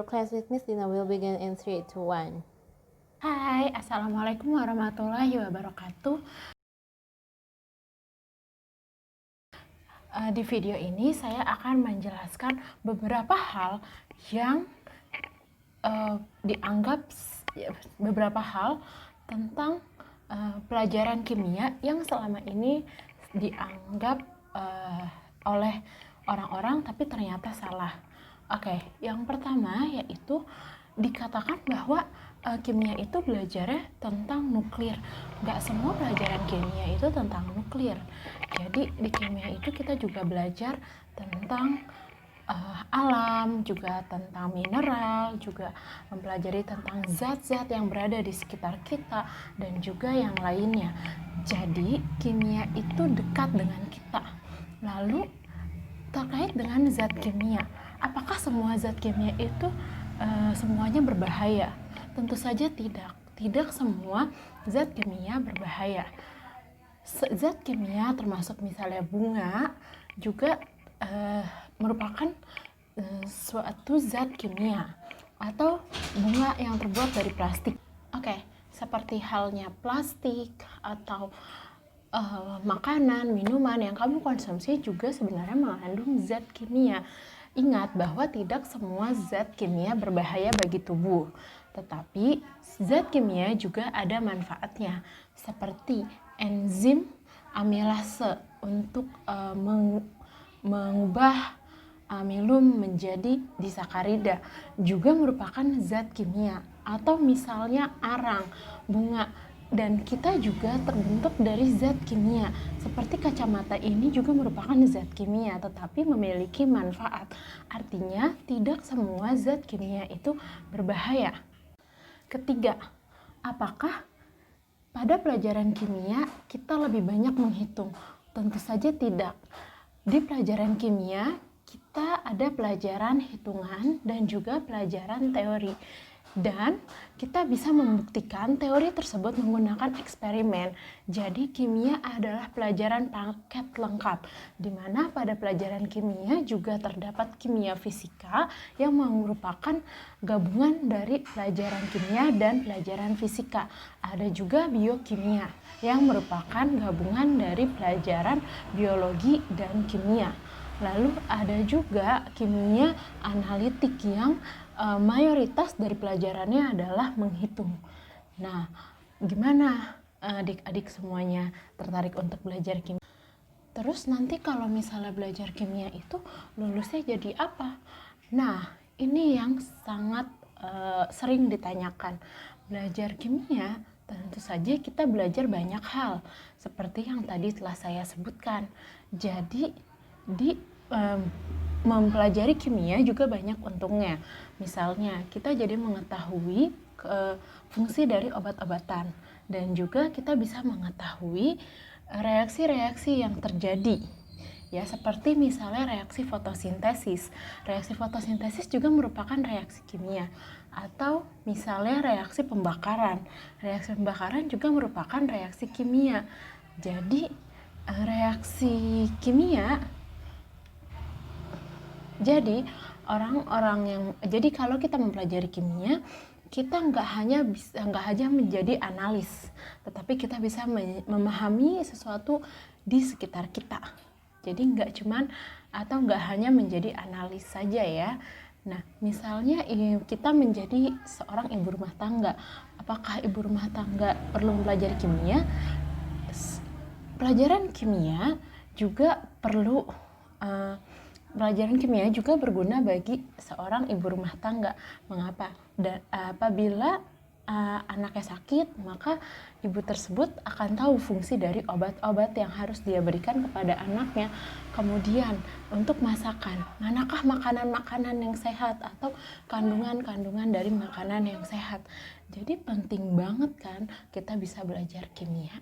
Your class with Miss Dina will begin in 3, 2, 1. Hai, Assalamualaikum warahmatullahi wabarakatuh. Di video ini saya akan menjelaskan beberapa hal yang beberapa hal tentang pelajaran kimia yang selama ini dianggap oleh orang-orang tapi ternyata salah. Oke, yang pertama yaitu dikatakan bahwa kimia itu belajarnya tentang nuklir. Nggak semua pelajaran kimia itu tentang nuklir. Jadi di kimia itu kita juga belajar tentang alam, juga tentang mineral, juga mempelajari tentang zat-zat yang berada di sekitar kita, dan juga yang lainnya. Jadi kimia itu dekat dengan kita. Lalu terkait dengan zat kimia, apakah semua zat kimia itu semuanya berbahaya? Tentu saja tidak. Tidak semua zat kimia berbahaya. Zat kimia termasuk misalnya bunga juga merupakan suatu zat kimia atau bunga yang terbuat dari plastik. Oke, seperti halnya plastik atau makanan, minuman yang kamu konsumsi juga sebenarnya mengandung zat kimia. Ingat bahwa tidak semua zat kimia berbahaya bagi tubuh, tetapi zat kimia juga ada manfaatnya, seperti enzim amilase untuk mengubah amilum menjadi disakarida juga merupakan zat kimia, atau misalnya arang, bunga, dan kita juga terbentuk dari zat kimia. Seperti kacamata ini juga merupakan zat kimia tetapi memiliki manfaat. Artinya tidak semua zat kimia itu berbahaya. Ketiga, apakah pada pelajaran kimia kita lebih banyak menghitung? Tentu saja tidak. Di pelajaran kimia kita ada pelajaran hitungan dan juga pelajaran teori. Dan kita bisa membuktikan teori tersebut menggunakan eksperimen. Jadi kimia adalah pelajaran paket lengkap, di mana pada pelajaran kimia juga terdapat kimia fisika yang merupakan gabungan dari pelajaran kimia dan pelajaran fisika. Ada juga biokimia yang merupakan gabungan dari pelajaran biologi dan kimia. Lalu ada juga kimia analitik yang mayoritas dari pelajarannya adalah menghitung. Nah, gimana adik-adik semuanya tertarik untuk belajar kimia? Terus nanti kalau misalnya belajar kimia itu lulusnya jadi apa? Nah, ini yang sangat sering ditanyakan. Belajar kimia tentu saja kita belajar banyak hal seperti yang tadi telah saya sebutkan. Jadi mempelajari kimia juga banyak untungnya. Misalnya kita jadi mengetahui fungsi dari obat-obatan, dan juga kita bisa mengetahui reaksi-reaksi yang terjadi. Ya, seperti misalnya reaksi fotosintesis. Reaksi fotosintesis juga merupakan reaksi kimia. Atau misalnya reaksi pembakaran. Reaksi pembakaran juga merupakan reaksi kimia. Jadi reaksi kimia, jadi kalau kita mempelajari kimia, kita nggak hanya menjadi analis, tetapi kita bisa memahami sesuatu di sekitar kita. Jadi nggak hanya menjadi analis saja ya. Nah, misalnya kita menjadi seorang ibu rumah tangga. Apakah ibu rumah tangga perlu mempelajari kimia? Pelajaran kimia juga berguna bagi seorang ibu rumah tangga. Mengapa? Dan apabila anaknya sakit, maka ibu tersebut akan tahu fungsi dari obat-obat yang harus dia berikan kepada anaknya. Kemudian untuk masakan, manakah makanan-makanan yang sehat atau kandungan-kandungan dari makanan yang sehat. Jadi penting banget kan kita bisa belajar kimia.